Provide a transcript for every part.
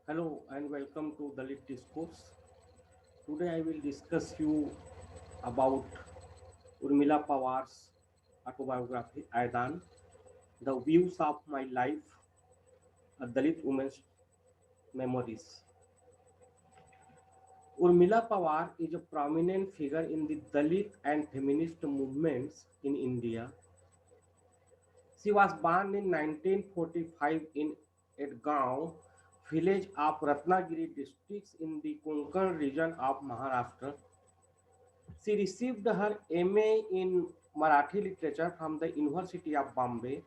Hello and welcome to Dalit Discourse. Today I will discuss you about Urmila Pawar's autobiography Aidan, The Views of My Life, a Dalit Woman's Memories. Urmila Pawar is a prominent figure in the Dalit and feminist movements in India. She was born in 1945 in Edgaon, village of Ratnagiri districts in the Konkan region of Maharashtra. She received her MA in Marathi literature from the University of Bombay.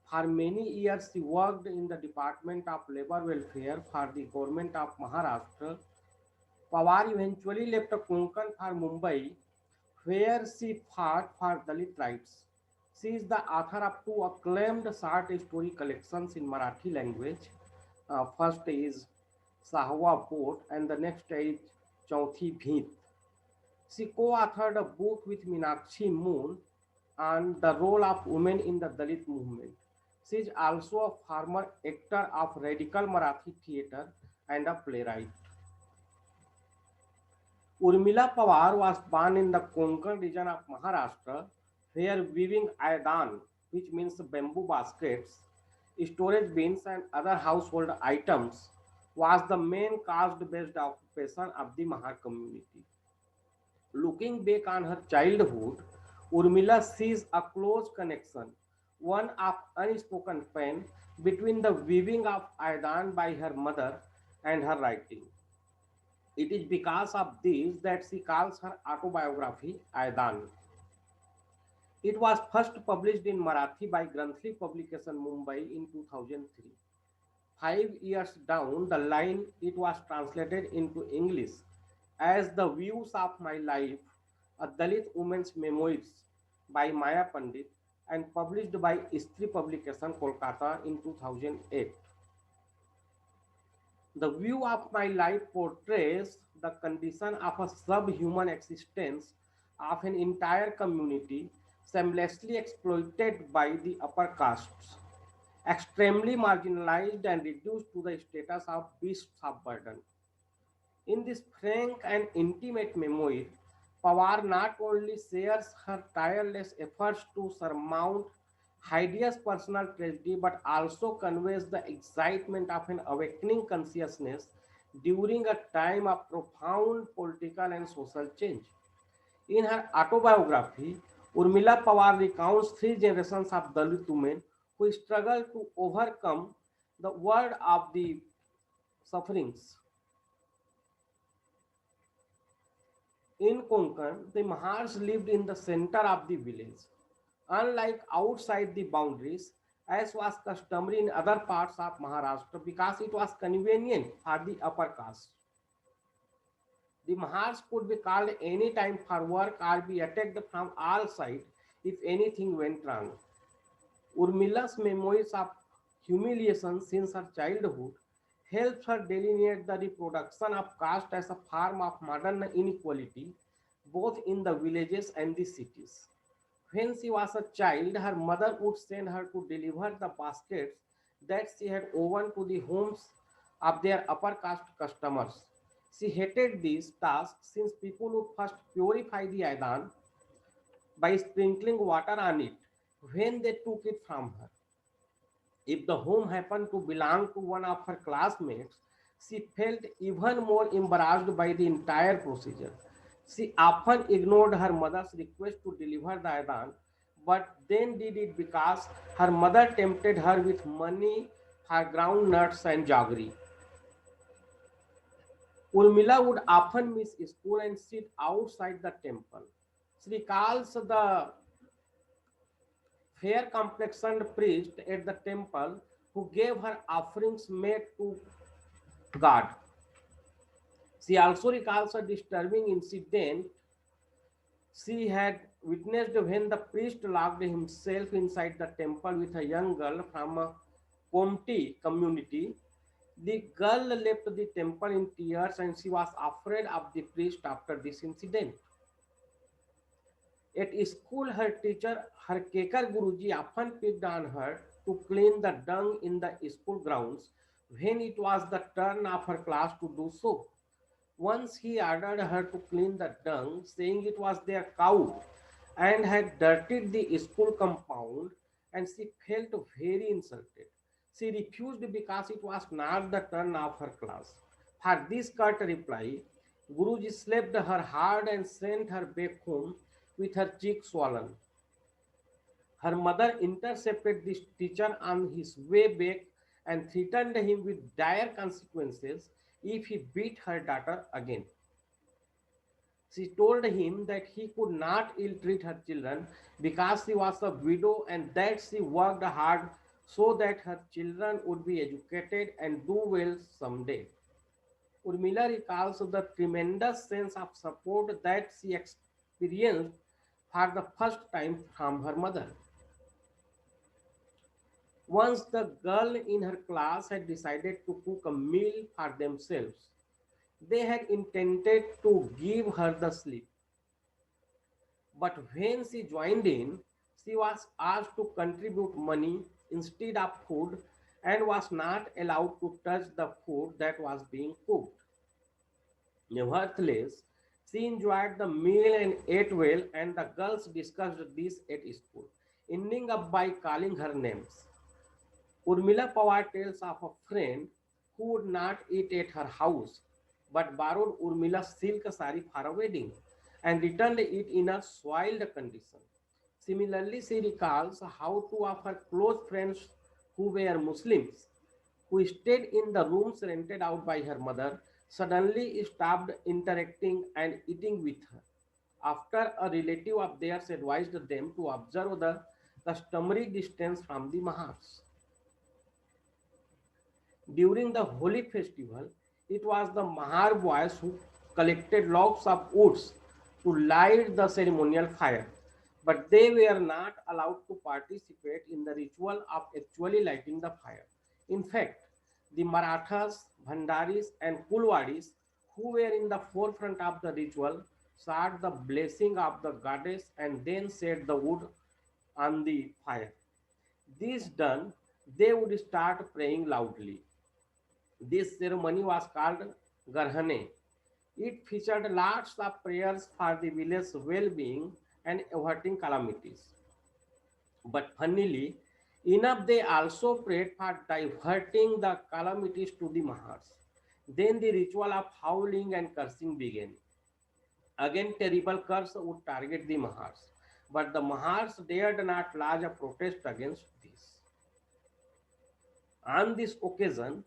For many years, she worked in the Department of Labor Welfare for the government of Maharashtra. Pawar eventually left Konkan for Mumbai, where she fought for Dalit rights. She is the author of two acclaimed short story collections in Marathi language. First is Sahwa Boat and the next is Chauthi Bheet. She co-authored a book with Meenakshi Moon on the role of women in the Dalit movement. She is also a former actor of radical Marathi theatre and a playwright. Urmila Pawar was born in the Konkan region of Maharashtra, where weaving aidan, which means bamboo baskets, storage bins, and other household items, was the main caste-based occupation of the Mahar community. Looking back on her childhood, Urmila sees a close connection, one of unspoken pain, between the weaving of Aidan by her mother and her writing. It is because of this that she calls her autobiography Aidan. It was first published in Marathi by Granthli Publication Mumbai in 2003. 5 years down the line, it was translated into English as The Views of My Life, a Dalit woman's memoirs by Maya Pandit and published by Istri Publication, Kolkata in 2008. The View of My Life portrays the condition of a subhuman existence of an entire community shamelessly exploited by the upper castes, extremely marginalized and reduced to the status of beasts of burden. In this frank and intimate memoir, Pawar not only shares her tireless efforts to surmount hideous personal tragedy but also conveys the excitement of an awakening consciousness during a time of profound political and social change. In her autobiography, Urmila Pawar recounts three generations of Dalit women who struggled to overcome the world of the sufferings. In Konkan, the Mahars lived in the center of the village, unlike outside the boundaries, as was customary in other parts of Maharashtra because it was convenient for the upper caste. The Mahars could be called any time for work or be attacked from all sides if anything went wrong. Urmila's memoirs of humiliation since her childhood helps her delineate the reproduction of caste as a form of modern inequality both in the villages and the cities. When she was a child, her mother would send her to deliver the baskets that she had woven to the homes of their upper caste customers. She hated this task since people would first purify the Aidan by sprinkling water on it when they took it from her. If the home happened to belong to one of her classmates, she felt even more embarrassed by the entire procedure. She often ignored her mother's request to deliver the Aidan, but then did it because her mother tempted her with money, her ground nuts, and jaggery. Urmila would often miss school and sit outside the temple. She recalls the fair complexioned priest at the temple who gave her offerings made to God. She also recalls a disturbing incident she had witnessed when the priest locked himself inside the temple with a young girl from a Komti community. The girl left the temple in tears and she was afraid of the priest after this incident. At school, her teacher, her Kekar Guruji, often picked on her to clean the dung in the school grounds, when it was the turn of her class to do so. Once he ordered her to clean the dung, saying it was their cow and had dirtied the school compound, and she felt very insulted. She refused because it was not the turn of her class. For this curt reply, Guruji slapped her hard and sent her back home with her cheek swollen. Her mother intercepted this teacher on his way back and threatened him with dire consequences if he beat her daughter again. She told him that he could not ill treat her children because she was a widow and that she worked hard so that her children would be educated and do well someday. Urmila recalls the tremendous sense of support that she experienced for the first time from her mother. Once the girl in her class had decided to cook a meal for themselves, they had intended to give her the slip. But when she joined in, she was asked to contribute money instead of food and was not allowed to touch the food that was being cooked. Nevertheless, she enjoyed the meal and ate well, and the girls discussed this at school, ending up by calling her names. Urmila Pawar tells of a friend who would not eat at her house but borrowed Urmila's silk sari for a wedding and returned it in a soiled condition. Similarly, she recalls how two of her close friends who were Muslims, who stayed in the rooms rented out by her mother, suddenly stopped interacting and eating with her after a relative of theirs advised them to observe the customary distance from the Mahars. During the Holi festival, it was the Mahar boys who collected logs of woods to light the ceremonial fire, but they were not allowed to participate in the ritual of actually lighting the fire. In fact, the Marathas, Bhandaris, and Kulwadis, who were in the forefront of the ritual, sought the blessing of the goddess and then set the wood on the fire. This done, they would start praying loudly. This ceremony was called Garhane. It featured lots of prayers for the village's well-being and averting calamities. But funnily enough, they also prayed for diverting the calamities to the Mahars. Then the ritual of howling and cursing began. Again, terrible curse would target the Mahars. But the Mahars dared not lodge a protest against this. On this occasion,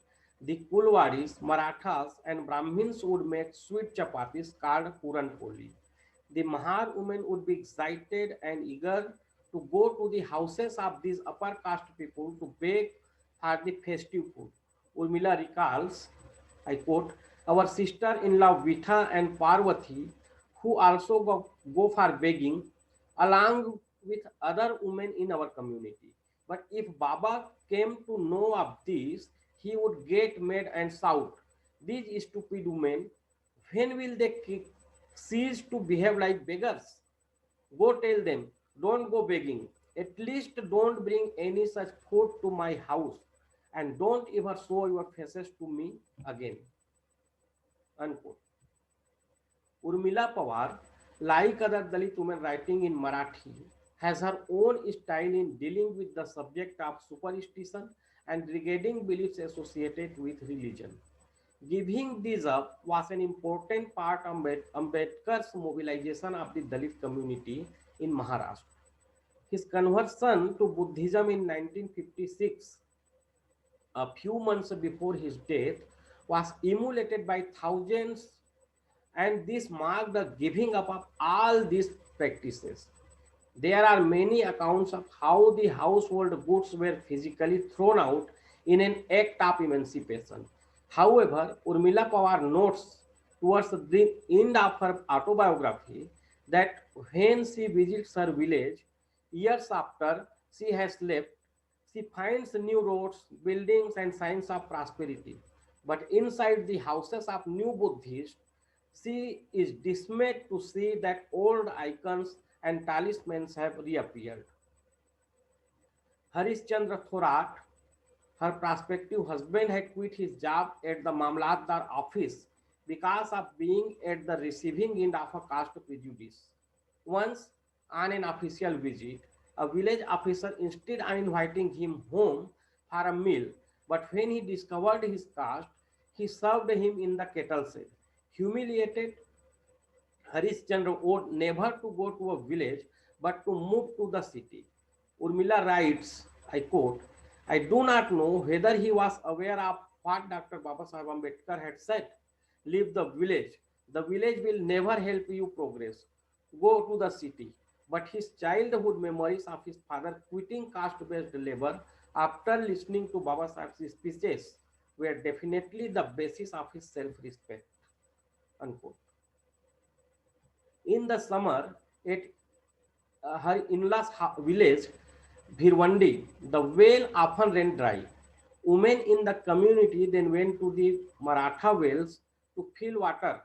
the Kulwadis, Marathas, and Brahmins would make sweet chapatis called Puran Poli. The Mahar women would be excited and eager to go to the houses of these upper caste people to beg for the festive food. Urmila recalls, I quote, our sister-in-law Vitha and Parvati, who also go for begging, along with other women in our community. But if Baba came to know of this, he would get mad and shout, these stupid women, when will they cease to behave like beggars? Go tell them, don't go begging. At least don't bring any such food to my house and don't ever show your faces to me again. Unquote. Urmila Pawar, like other Dalit women writing in Marathi, has her own style in dealing with the subject of superstition and regarding beliefs associated with religion. Giving these up was an important part of Ambedkar's mobilization of the Dalit community in Maharashtra. His conversion to Buddhism in 1956, a few months before his death, was emulated by thousands, and this marked the giving up of all these practices. There are many accounts of how the household goods were physically thrown out in an act of emancipation. However, Urmila Pawar notes towards the end of her autobiography that when she visits her village years after she has left, she finds new roads, buildings, and signs of prosperity. But inside the houses of new Buddhists, she is dismayed to see that old icons and talismans have reappeared. Harishchandra Thorat, Her prospective husband had quit his job at the Mamlatdar office because of being at the receiving end of a caste prejudice. Once, on an official visit, a village officer insisted on inviting him home for a meal, but when he discovered his caste, he served him in the kettle shed. Humiliated, Harish Chandra vowed never to go to a village but to move to the city. Urmila writes, I quote, I do not know whether he was aware of what Dr. Babasaheb Ambedkar had said. Leave the village. The village will never help you progress. Go to the city. But his childhood memories of his father quitting caste-based labor after listening to Babasaheb's speeches were definitely the basis of his self-respect. Unquote. In the summer, at her in-laws village, Bhirwandi, the well often ran dry. Women in the community then went to the Maratha wells to fill water,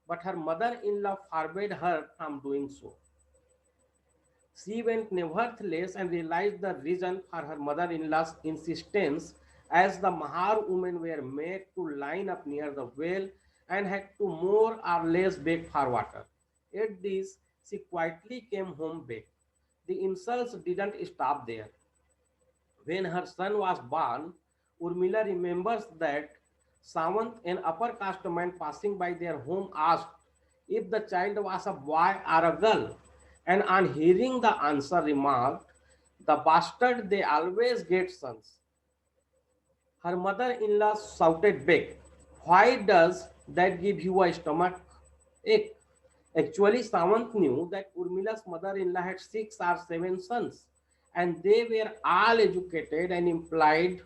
but her mother-in-law forbade her from doing so. She went nevertheless and realized the reason for her mother-in-law's insistence, as the Mahar women were made to line up near the well and had to more or less beg for water. At this, she quietly came home back. The insults didn't stop there. When her son was born, Urmila remembers that Sawant, an upper caste man passing by their home, asked if the child was a boy or a girl, and on hearing the answer, remarked, the bastard, they always get sons. Her mother in law shouted back, why does that give you a stomach ache? Actually, Sawant knew that Urmila's mother in law had 6 or 7 sons, and they were all educated and implied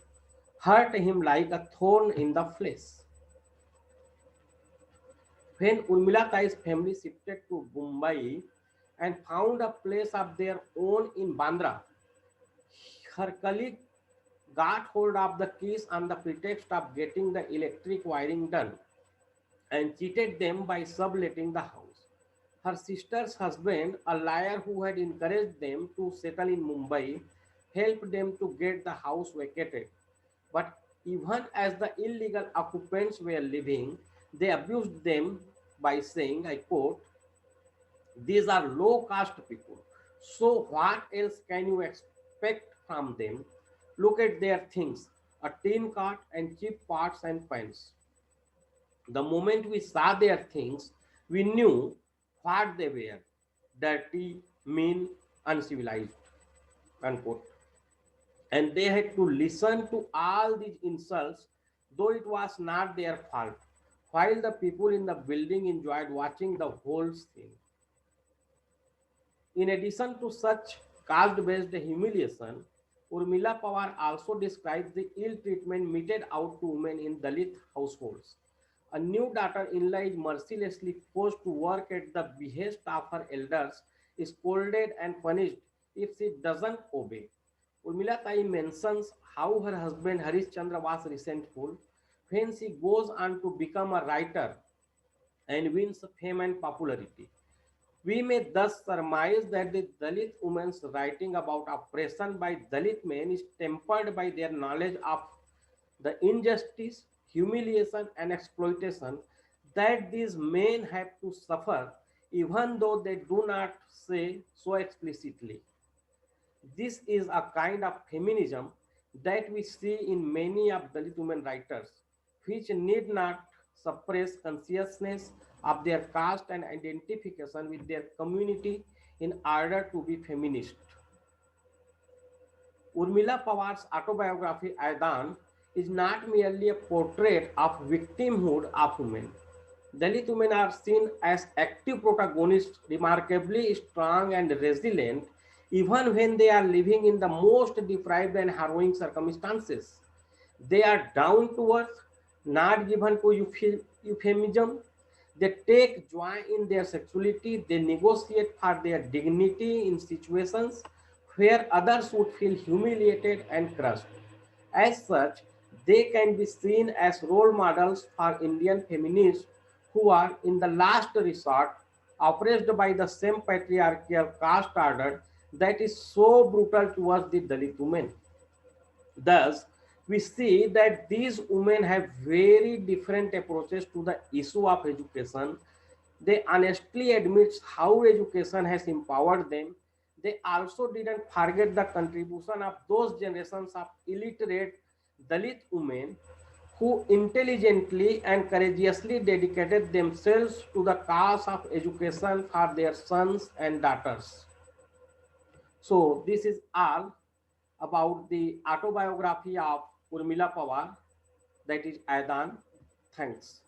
hurt him like a thorn in the flesh. When Urmila Tai's family shifted to Mumbai and found a place of their own in Bandra, her colleague got hold of the keys on the pretext of getting the electric wiring done and cheated them by subletting the house. Her sister's husband, a liar who had encouraged them to settle in Mumbai, helped them to get the house vacated. But even as the illegal occupants were leaving, they abused them by saying, I quote, these are low caste people. So what else can you expect from them? Look at their things, a tin cart and cheap pots and pans. The moment we saw their things, we knew what they were: dirty, mean, uncivilized. Unquote. And they had to listen to all these insults, though it was not their fault, while the people in the building enjoyed watching the whole scene. In addition to such caste based humiliation, Urmila Pawar also describes the ill treatment meted out to women in Dalit households. A new daughter in law is mercilessly forced to work at the behest of her elders, is scolded and punished if she doesn't obey. Urmila Tai mentions how her husband Harish Chandra was resentful when she goes on to become a writer and wins fame and popularity. We may thus surmise that the Dalit women's writing about oppression by Dalit men is tempered by their knowledge of the injustice, humiliation, and exploitation that these men have to suffer, even though they do not say so explicitly. This is a kind of feminism that we see in many of Dalit women writers, which need not suppress consciousness of their caste and identification with their community in order to be feminist. Urmila Pawar's autobiography Aidan is not merely a portrait of victimhood of women. Dalit women are seen as active protagonists, remarkably strong and resilient, even when they are living in the most deprived and harrowing circumstances. They are down to earth, not given to euphemism. They take joy in their sexuality. They negotiate for their dignity in situations where others would feel humiliated and crushed. As such, they can be seen as role models for Indian feminists who are, in the last resort, oppressed by the same patriarchal caste order that is so brutal towards the Dalit women. Thus, we see that these women have very different approaches to the issue of education. They honestly admit how education has empowered them. They also didn't forget the contribution of those generations of illiterate Dalit women who intelligently and courageously dedicated themselves to the cause of education for their sons and daughters. So this is all about the autobiography of Urmila Pawar, that is Aidan. Thanks.